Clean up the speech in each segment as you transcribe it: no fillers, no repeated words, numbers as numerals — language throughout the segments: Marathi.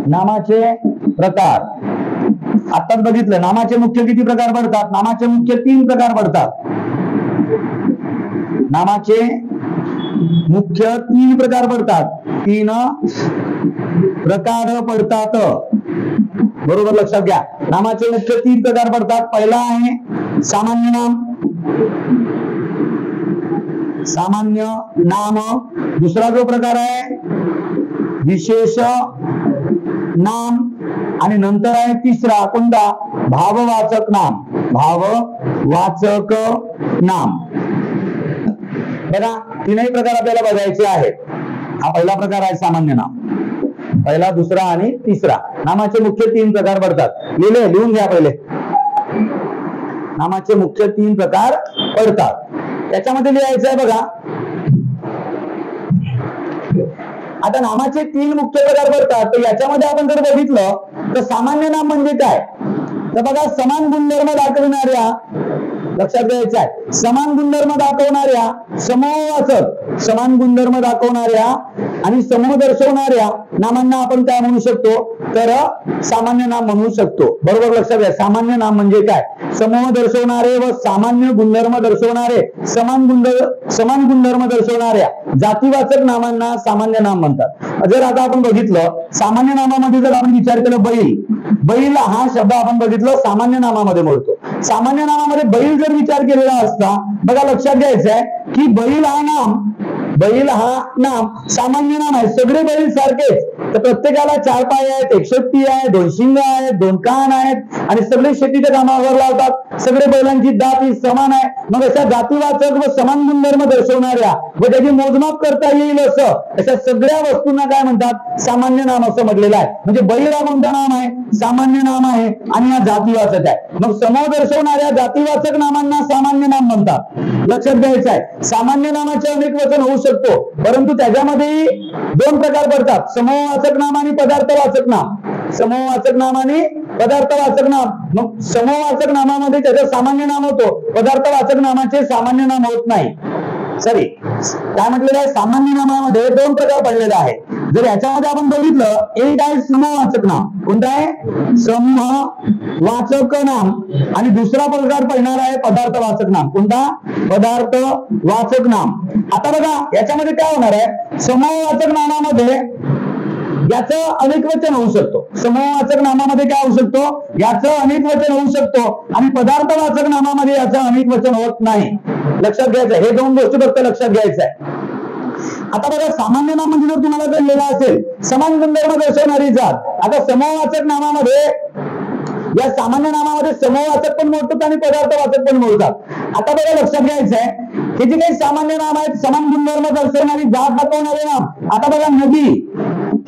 नामाचे प्रकार आताच बघितलं. नामाचे मुख्य किती प्रकार पडतात? नामाचे मुख्य 3 प्रकार पडतात. नामाचे मुख्य 3 प्रकार पडतात. 3 प्रकार पडतात. बरोबर लक्षात घ्या. नामाचे मुख्य 3 प्रकार पडतात. पहिला आहे सामान्य नाम. सामान्य नाम. दुसरा जो प्रकार आहे विशेष नाम. आणि नंतर आहे तिसरा कोणता? भाववाचक नाम. भाववाचक नाम. बघा 3ही प्रकार आपल्याला बघायचे आहेत. हा पहिला प्रकार आहे सामान्य नाम. पहिला, दुसरा आणि तिसरा. नामाचे मुख्य 3 प्रकार पडतात. लिहून घ्या पहिले. नामाचे मुख्य 3 प्रकार पडतात. त्याच्यामध्ये लिहायचं आहे बघा. आता नामाचे 3 मुख्य प्रकार पडतात. तर याच्यामध्ये आपण जर बघितलं तर सामान्य नाम म्हणजे काय? तर बघा समान गुणधर्म दाखविणाऱ्या, लक्षात घ्यायचं आहे, समान गुणधर्म दाखवणाऱ्या समूहवाचक, समान गुणधर्म दाखवणाऱ्या आणि समूह दर्शवणाऱ्या नामांना आपण काय म्हणू शकतो? तर सामान्य नाम म्हणू शकतो. बरोबर लक्षात घ्या. सामान्य नाम म्हणजे काय? समूह दर्शवणारे व सामान्य गुणधर्म दर्शवणारे, समान गुणधर्म दर्शवणाऱ्या जातीवाचक नामांना सामान्य नाम म्हणतात. जर आता आपण बघितलं सामान्य नामामध्ये जर आपण विचार केला, बैल हा शब्द आपण बघितलं सामान्य नामामध्ये मोडतो. सामान्य नामामध्ये बैल जर विचार केलेला असता, बघा लक्षात घ्यायचं आहे की बैल हा नाम सामान्य नाम आहे. सगळे बैल सारखेच. तर प्रत्येकाला 4 पाय आहेत, 1 शेपटी आहे, 2 शिंग आहेत, 2 कान आहेत आणि सगळे शेतीच्या कामावर लावतात. सगळे बैलांची जात ही समान आहे. मग अशा जातीवाचक व समान गुणधर्म दर्शवणाऱ्या व त्याची मोजमाप करता येईल अशा सगळ्या वस्तूंना काय म्हणतात? सामान्य नाम असं म्हटलेलं आहे. म्हणजे बैल हा कोणता नाम आहे? सामान्य नाम आहे आणि हा जातीवाचक आहे. मग समूह दर्शवणाऱ्या जातीवाचक नामांना सामान्य नाम म्हणतात. लक्षात घ्यायचं आहे. सामान्य नामाचे अनेक वचन होऊ शकतो, परंतु त्याच्यामध्ये 2 प्रकार पडतात. समूहवाचक नाम आणि पदार्थवाचक नाम. समूहवाचक नाम आणि पदार्थवाचक नाम. मग समूहवाचक नामामध्ये त्याचं सामान्य नाम होतो, पदार्थवाचक नामाचे सामान्य नाम होत नाही. सॉरी, काय म्हटलेलं आहे? सामान्य नामामध्ये 2 प्रकार पडलेले आहेत. जर याच्यामध्ये आपण बघितलं, एक आहे समूहवाचक नाम. कोणता आहे? समूहवाचक नाम. आणि दुसरा प्रकार पडणार आहे पदार्थवाचक नाम. कोणता? पदार्थवाचक नाम. आता बघा याच्यामध्ये काय होणार आहे? समूहवाचक नामामध्ये याचं अनेक वचन होऊ शकतो. समूहवाचक नामामध्ये काय होऊ शकतो? याचं अनेक वचन होऊ शकतो. आणि पदार्थवाचक नामामध्ये याचं अनेक वचन होत नाही. लक्षात घ्यायचं. हे 2 गोष्टी फक्त लक्षात घ्यायचं आहे. आता बघा सामान्य नाम म्हणजे जर तुम्हाला कळलेलं असेल, समान गुणधर्म दर्शवणारी जात. आता समूहवाचक नामामध्ये, या सामान्य नामामध्ये समूहवाचक पण मोडतात आणि पदार्थवाचक पण मोडतात. आता बघा लक्षात घ्यायचं आहे, हे जे काही सामान्य नाम आहेत, समान गुणधर्म दर्शवणारी जात दाखवणारे नाम. आता बघा नदी,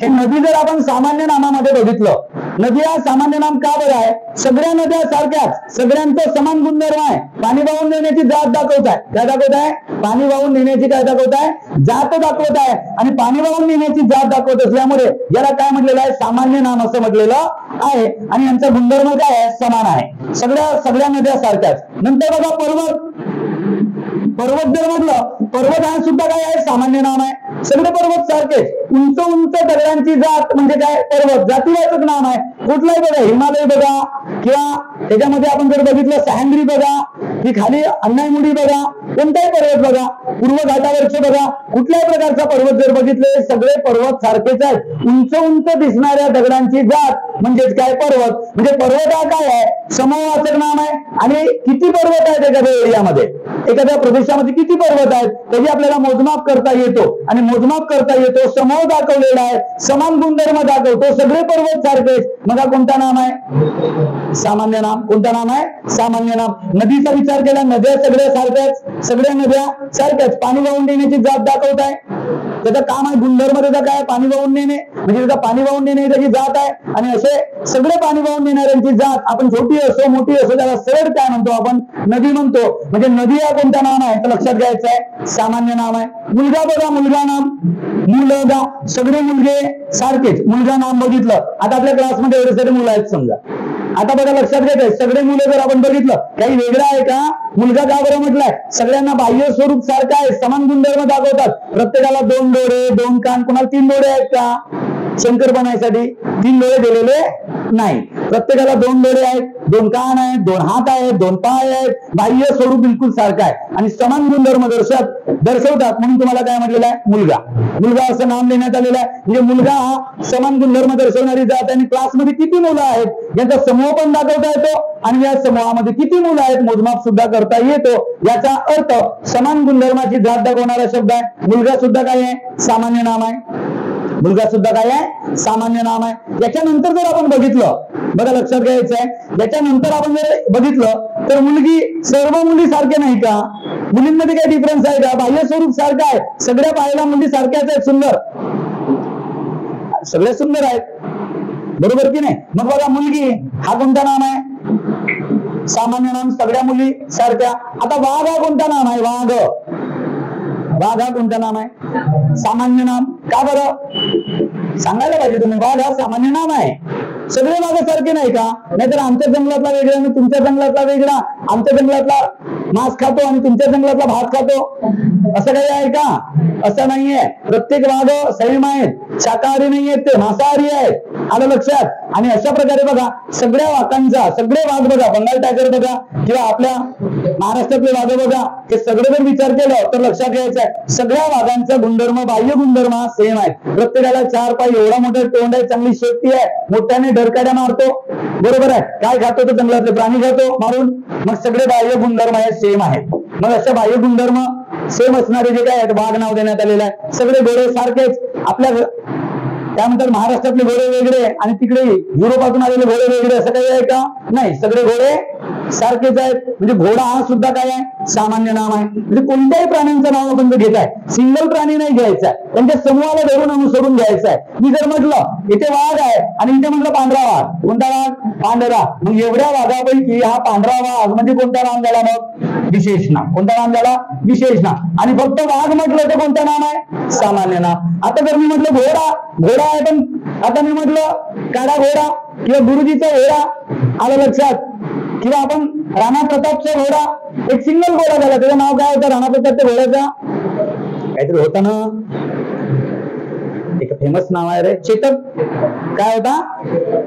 हे नदी जर आपण सामान्य नामामध्ये बघितलं, नदी हा सामान्य नाम का बरं आहे? सगळ्या नद्या सारख्याच, सगळ्यांचं समान गुणधर्म आहे. पाणी वाहून नेण्याची जात दाखवत आहे. काय दाखवत आहे? पाणी वाहून नेण्याची काय दाखवत आहे? जात दाखवत आहे. आणि पाणी वाहून नेण्याची जात दाखवत असल्यामुळे याला काय म्हटलेलं आहे? सामान्य नाम असं म्हटलेलं आहे. आणि यांचा गुणधर्म काय आहे? समान आहे. सगळ्या नद्या सारख्याच. नंतर बघा पर्वत जर म्हटलं, पर्वत हा सुद्धा काय आहे? सामान्य नाम आहे. सगळे पर्वत सारखेच. उंच उंच दगडांची जात म्हणजे काय? पर्वत. जातीवाचक नाम आहे. कुठलाही बघा, हिमालय बघा किंवा त्याच्यामध्ये आपण जर बघितलं सह्याद्री बघा, की खाली अन्नाईमुडी बघा, कोणताही पर्वत बघा, पूर्व घाटावरचे बघा, कुठल्याही प्रकारचा पर्वत जर बघितले, सगळे पर्वत सारखेच आहेत. उंच उंच दिसणाऱ्या दगडांची जात म्हणजेच काय? पर्वत. म्हणजे पर्वत हा काय आहे? समूहवाचक नाम आहे. आणि किती पर्वत आहेत एखाद्या एरियामध्ये, एखाद्या प्रदेशामध्ये किती पर्वत आहेत त्याची आपल्याला मोजमाप करता येतो. आणि मोजमाप करता येतो, समूह दाखवलेला आहे, समान गुणधर्म दाखवतो, सगळे पर्वत सारखेच. मग हा कोणता नाम आहे? सामान्य नाम. कोणता नाम आहे? सामान्य नाम. नदीचा विचार केला, नद्या सगळ्या सारख्याच, सगळ्या नद्या सारख्याच. पाणी वाहून नेण्याची जात दाखवत आहे. त्याचं काम आहे, गुणधर्म त्याचा काय? पाणी वाहून नेणे. म्हणजे त्याचा पाणी वाहून नेणे त्याची जात आहे. आणि असे सगळे पाणी वाहून नेणाऱ्यांची जात, आपण छोटी असो मोठी असो, त्याला सरळ काय म्हणतो? आपण नदी म्हणतो. म्हणजे नदी हा कोणता नाम आहे? तर लक्षात घ्यायचं आहे, सामान्य नाम आहे. मुलगा बघा, मुलगा नाम, मुलगा, सगळे मुलगे सारखेच. मुलगा नाम बघितलं. आता आपल्या क्लासमध्ये एवढे सारे मुलं आहेत समजा. आता बघा लक्षात घ्यायचंय, सगळे मुलं जर आपण बघितलं, काही वेगळं आहे का? मुलगा का बरं म्हटलाय? सगळ्यांना बाह्य स्वरूप सारखं आहे, समान गुणधर्म दाखवतात. प्रत्येकाला 2 डोळे, 2 कान, कोणाला 3 डोळे आहेत का? शंकर बनायसाठी 3 डोळे दिलेले नाही. प्रत्येकाला 2 डोळे आहेत, 2 कान आहेत, 2 हात आहेत, 2 पाय आहेत, बाह्य स्वरूप बिलकुल सारखं आहे आणि समान गुणधर्म दर्शवतात म्हणून तुम्हाला काय म्हटलेलं आहे? मुलगा. मुलगा असं नाम देण्यात आलेलं आहे. म्हणजे मुलगा हा समान गुणधर्म दर्शवणारी जात आणि क्लासमध्ये किती मुलं आहेत यांचा समूह पण दाखवता येतो आणि या समूहामध्ये किती मुलं आहेत मोजमाप सुद्धा करता येतो. याचा अर्थ समान गुणधर्माची जात दाखवणारा शब्द आहे. मुलगा सुद्धा काय आहे? सामान्य नाम आहे. मुलगा सुद्धा काय आहे? सामान्य नाम आहे. याच्यानंतर जर आपण बघितलं, बघा लक्षात घ्यायचं आहे, याच्यानंतर आपण जर बघितलं तर मुलगी सर्व मुली सारख्या नाही का? मुलींमध्ये काही डिफरन्स आहे का? बाह्य स्वरूप सारखं आहे, सगळ्या पाहायला मुली सारख्याच आहेत, सुंदर, सगळे सुंदर आहेत, बरोबर की नाही? मग बघा मुलगी हा कोणता नाम आहे? सामान्य नाम, सगळ्या मुली सारख्या. आता वाघ हा कोणता नाम आहे? वाघ. वाघ हा कोणता नाम आहे? सामान्य नाम. का बरं सांगायला पाहिजे तुम्ही? वाघ हा सामान्य नाम आहे. सगळे वाघ सारखे नाही का? नाहीतर आमच्या जंगलातला वेगळा आणि तुमच्या जंगलातला वेगळा, आमच्या जंगलातला मांस खातो आणि तुमच्या जंगलातला भात खातो, असं काही आहे का? असं नाहीये. प्रत्येक वाघ सैम आहेत, शाकाहारी नाहीयेत, ते मांसाहारी आहेत. आलं लक्षात? आणि अशा प्रकारे बघा सगळ्या वाघांचा, सगळे वाघ बघा, बंगाल टायगर बघा किंवा आपल्या महाराष्ट्रातले वाघ बघा, हे सगळं जर विचार केला तर लक्षात घ्यायचं आहे सगळ्या वाघांचा गुणधर्म, बाह्य गुणधर्म हा सेम आहे. प्रत्येकाला 4 पाय, एवढा मोठा तोंड आहे, चांगली शेपटी आहे, मोठ्याने डरकाड्या मारतो, बरोबर आहे. काय खातो? तर जंगलातले प्राणी खातो मारून. मग सगळे बाह्य गुणधर्म हे सेम आहेत. मग अशा बाह्य गुणधर्म सेम असणारे जे काय आहेत, वाघ नाव देण्यात आलेलं आहे. सगळे घोडे सारखेच. आपल्या त्यानंतर महाराष्ट्रातले घोडे वेगळे आणि तिकडे युरोपातून आलेले घोडे वेगळे, असं काही आहे का? नाही, सगळे घोडे सारखेच आहेत. म्हणजे घोडा हा सुद्धा काय आहे? सामान्य नाम आहे. म्हणजे कोणत्याही प्राण्यांचं नाव आपण घेताय, सिंगल प्राणी नाही घ्यायचा, त्यांच्या समूहाला धरून अनुसरून घ्यायचं आहे. मी जर म्हटलं इथे वाघ आहे आणि इथे म्हटलं पांढरा वाघ, कोणता वाघ? पांढरा. मग एवढ्या वाघापैकी हा पांढरा वाघ म्हणजे कोणता नाम झाला? मग विशेष नाम. कोणता नाम झाला? विशेष नाम. आणि फक्त वाघ म्हटलं तर कोणतं नाम आहे? सामान्य नाम. आता जर मी म्हटलं घोडा, घोडा आहे, पण आता मी म्हटलं काळा घोडा किंवा गुरुजीचा घोडा, आलं लक्षात? किंवा आपण राणा प्रतापचा घोडा, एक सिंगल घोडा झाला, त्याचं नाव काय होतं? राणा प्रतापच्या घोड्याचा काहीतरी होता ना, एक फेमस नाव आहे रे, चेतक. काय होता?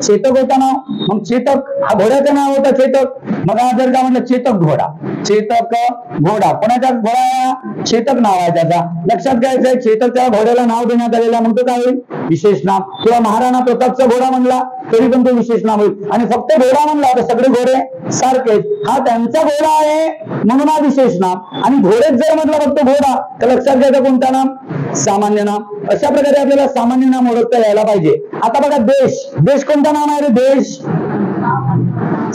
चेतक होता नाव. मग चेतक हा घोड्याचं नाव होतं, चेतक. मग आज जर का म्हटलं चेतक घोडा, चेतक घोडा, कोणाचा घोडा? चेतक नाव आहे त्याचा. लक्षात घ्यायचंय, चेतक त्या घोड्याला नाव देण्यात आलेला, मग तो काय होईल? विशेष नाम. किंवा महाराणा प्रतापचा घोडा म्हणला तरी पण तो विशेष नाम होईल. आणि फक्त घोडा म्हणला तर सगळे घोडे सारखेच, हा त्यांचा घोडा आहे म्हणून हा विशेष नाम. आणि घोडेच जर म्हटलं फक्त घोडा तर लक्षात घ्यायचं कोणता नाम? सामान्य नाम. अशा प्रकारे आपल्याला सामान्य नाम ओळखता यायला पाहिजे. आता बघा देश, देश कोणता नाम आहे रे? देश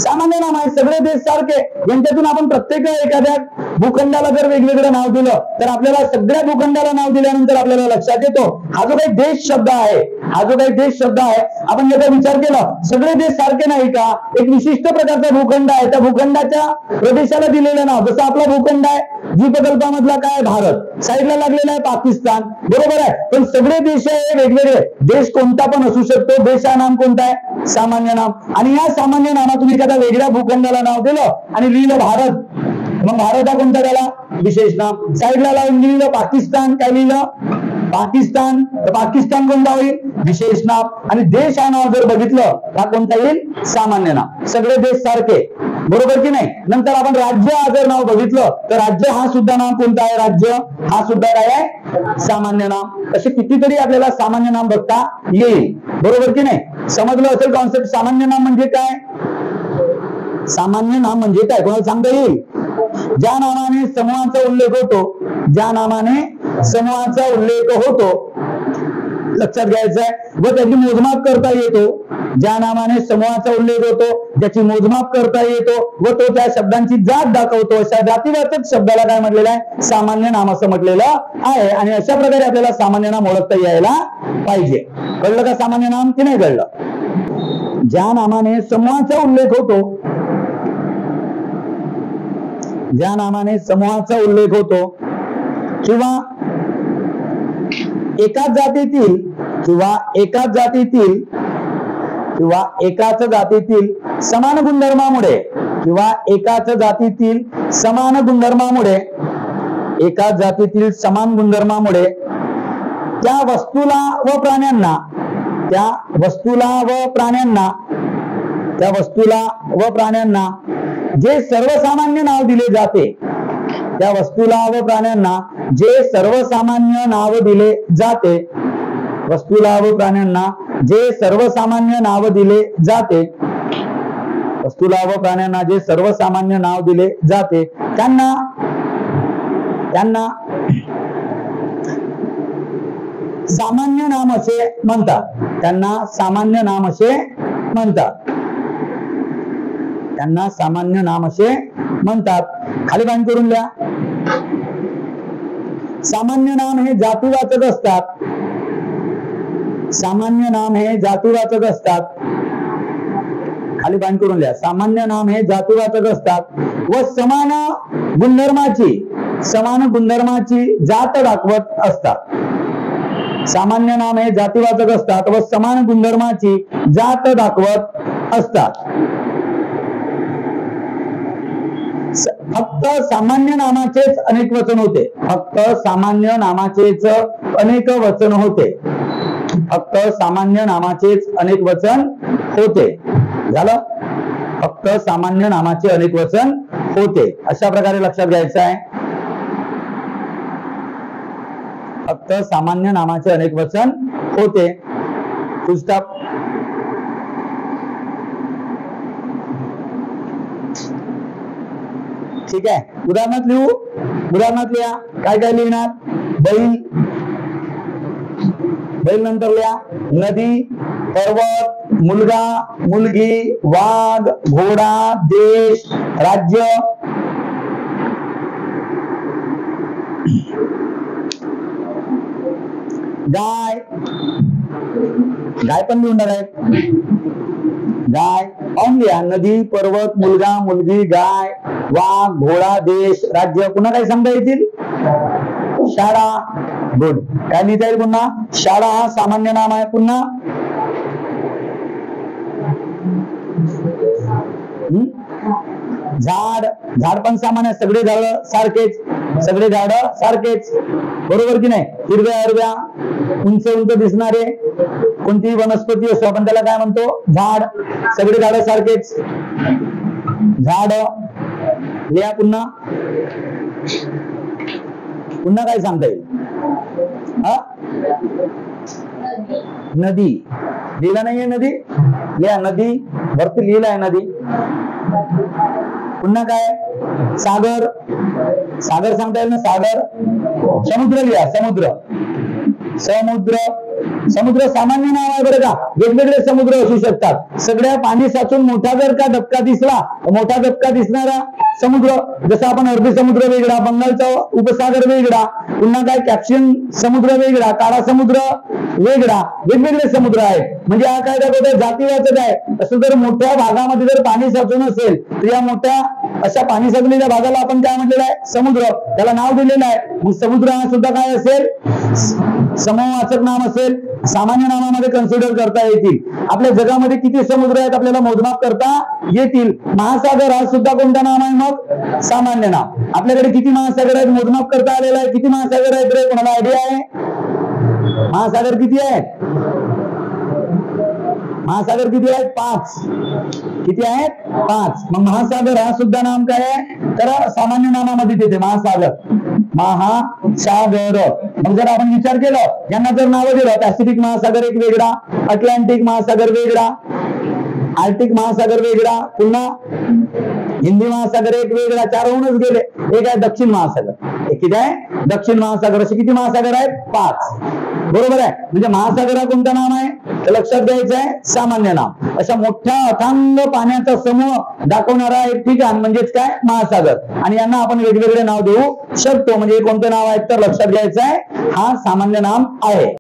सामान्य नाम आहे. सगळे देश सारखे. यांच्यातून आपण प्रत्येक एखाद्या भूखंडाला जर वेगवेगळं नाव दिलं तर आपल्याला सगळ्या भूखंडाला नाव दिल्यानंतर आपल्याला लक्षात येतो हा जो काही देश शब्द आहे, हा जो काही देश शब्द आहे, आपण याचा विचार केला सगळे देश सारखे नाही का? एक विशिष्ट प्रकारचा भूखंड आहे, त्या भूखंडाच्या प्रदेशाला दिलेलं नाव, जसं आपला भूखंड आहे द्वीपकल्पामधला काय? भारत. साईडला लागलेला आहे पाकिस्तान, बरोबर आहे. पण सगळे देश आहे वेगवेगळे. देश कोणता पण असू शकतो. देशा नाम कोणता आहे? सामान्य नाम. आणि या सामान्य नामातून एखाद्या वेगळ्या भूखंडाला नाव दिलं आणि लिहिलं भारत, मग भारत हा कोणता झाला? विशेष नाम. साईडला लावून लिहिलं पाकिस्तान, काय लिहिलं? पाकिस्तान, तर पाकिस्तान कोणता होईल? विशेष नाम. आणि देश हा नाव जर बघितलं हा कोणता येईल? सामान्य नाम. सगळे देश सारखे, बरोबर की नाही? नंतर आपण राज्य हा जर नाव बघितलं तर राज्य हा सुद्धा नाम कोणता आहे? राज्य हा सुद्धा काय आहे? सामान्य नाम. असे कितीतरी आपल्याला सामान्य नाम बघता येईल, बरोबर की नाही? समजलं असेल कॉन्सेप्ट. सामान्य नाम म्हणजे काय? सामान्य नाम म्हणजे काय कोणाला सांगता येईल? ज्या नामाने समूहाचा उल्लेख होतो, ज्या नामाने समूहाचा उल्लेख होतो, लक्षात घ्यायचं आहे, व त्याची मोजमाप करता येतो. ज्या नामाने समूहाचा उल्लेख होतो, ज्याची मोजमाप करता येतो व तो त्या शब्दांची जात दाखवतो, अशा जातीवाचक शब्दाला काय म्हटलेलं आहे? सामान्य नाम असं म्हटलेलं आहे. आणि अशा प्रकारे आपल्याला सामान्य नाम ओळखता यायला पाहिजे. कळलं का सामान्य नाम की नाही कळलं? ज्या नामाने समूहाचा उल्लेख होतो, ज्या नामाने समूहाचा उल्लेख होतो किंवा एकाच जातीतील किंवा एकाच जातीतील किंवा एकाच जातीतील समान गुणधर्मामुळे किंवा एकाच जातीतील समान गुणधर्मामुळे एकाच जातीतील समान गुणधर्मामुळे त्या वस्तूला व प्राण्यांना त्या वस्तूला व प्राण्यांना जे सर्वसामान्य नाव दिले जाते, त्या वस्तूला व प्राण्यांना जे सर्वसामान्य नाव दिले जाते, वस्तूला व प्राण्यांना जे सर्वसामान्य नाव दिले जाते, वस्तूला व प्राण्यांना जे सर्वसामान्य नाव दिले जाते त्यांना सामान्य नाम असे म्हणतात. त्यांना सामान्य नाम असे म्हणतात. त्यांना सामान्य नाम असे म्हणतात. खाली बांध करून लिहा. सामान्य नाम हे जातीवाचक असतात. सामान्य नाम हे जातीवाचक असतात. खाली बांध करून लिहा. सामान्य नाम हे जातीवाचक असतात व समान गुणधर्माची जात दाखवत असतात. सामान्य नाम हे जातीवाचक असतात व समान गुणधर्माची जात दाखवत असतात. फक्त सामान्य नामाचेच अनेक वचन होते. फक्त सामान्य नामाचेच अनेक वचन होते. फक्त सामान्य नामाचेच अनेक वचन होते. झालं. फक्त सामान्य नामाचे अनेक वचन होते. अशा प्रकारे लक्षात घ्यायचं आहे. फक्त सामान्य नामाचे अनेक वचन होते. फुल स्टॉप. ठीक आहे. उदाहरणात लिहू. उदाहरणात लिहा. काय काय लिहिणार? बैल नंतर लिहा. नदी, पर्वत, मुलगा, मुलगी, वाघ, घोडा, देश, राज्य, गाय. गाय पण लिहणार आहेत. गाय पाहून घ्या. नदी, पर्वत, मुलगा, मुलगी, गाय, वाघ, घोडा, देश, राज्य. पुन्हा काही सांगता येतील? शाळा. गुड. काय लिहिता येईल पुन्हा? शाळा हा सामान्य नाम आहे. पुन्हा झाड. झाड पण सामान्य. सगळे झाड सारखेच. सगळे झाड सारखेच. बरोबर की नाही? हिरव्या हिरव्या उंच उंच दिसणारे कोणतीही वनस्पती असो आपण त्याला काय म्हणतो? झाड. सगळे झाड सारखेच. झाड लिहा. पुन्हा पुन्हा काय सांगता येईल? नदी. लिहिला नाहीये नदी? लिहा. नदी वरती लिहिला आहे नदी. पुन्हा काय? सागर. सागर सांगता येईल ना? सागर. समुद्र लिहा. समुद्र. समुद्र. समुद्र सामान्य नाव आहे बरं का. वेगवेगळे समुद्र असू शकतात. सगळ्या पाणी साचून मोठा जर का धबका दिसला, मोठा धबका दिसणारा समुद्र, जसं आपण अरबी समुद्र वेगळा, बंगालचा उपसागर वेगळा, पुन्हा काय कॅप्शियन समुद्र वेगळा, काळा समुद्र वेगळा, वेगवेगळे समुद्र आहेत. म्हणजे हा काय दाखवतो? जातीवाचक आहे. असं जर मोठ्या भागामध्ये जर पाणी साचून असेल तर या मोठ्या अशा पाणी साचलेल्या भागाला आपण काय म्हटलेलं आहे? समुद्र. त्याला नाव दिलेलं आहे. मग समुद्र हा सुद्धा काय असेल? समूहवाचक नाम असेल. सामान्य नामामध्ये कन्सिडर करता येतील. आपल्या जगामध्ये किती समुद्र आहेत आपल्याला मोजमाप करता येतील. महासागर हा सुद्धा कोणता नाम आहे? मग सामान्य नाम. आपल्याकडे किती महासागर आहेत मोजमाप करता आलेला आहे? किती महासागर आहेत रे? कोणाला आयडिया आहे? महासागर किती आहेत? महासागर किती आहेत? 5. किती आहेत? 5. मग महासागर हा सुद्धा नाम काय आहे? तर सामान्य नामामध्ये येते महासागर. महासागर. मग जर आपण विचार केला, यांना जर नाव दिलं, पॅसिफिक महासागर एक वेगळा, अटलांटिक महासागर वेगळा, आर्टिक महासागर वेगळा, पुन्हा हिंदी महासागर एक वेगळा. 4 होऊनच गेले. एक आहे दक्षिण महासागर. एक किती आहे? दक्षिण महासागर. असे किती महासागर आहेत? 5. बरोबर आहे. म्हणजे महासागर हा कोणता नाम आहे? तर लक्षात घ्यायचं आहे सामान्य नाम. अशा मोठ्या अथांग पाण्याचा समूह दाखवणारा एक ठिकाण म्हणजेच काय? महासागर. आणि यांना आपण वेगवेगळे नाव देऊ शकतो. म्हणजे कोणतं नाव आहे तर लक्षात घ्यायचं आहे हा सामान्य नाम आहे.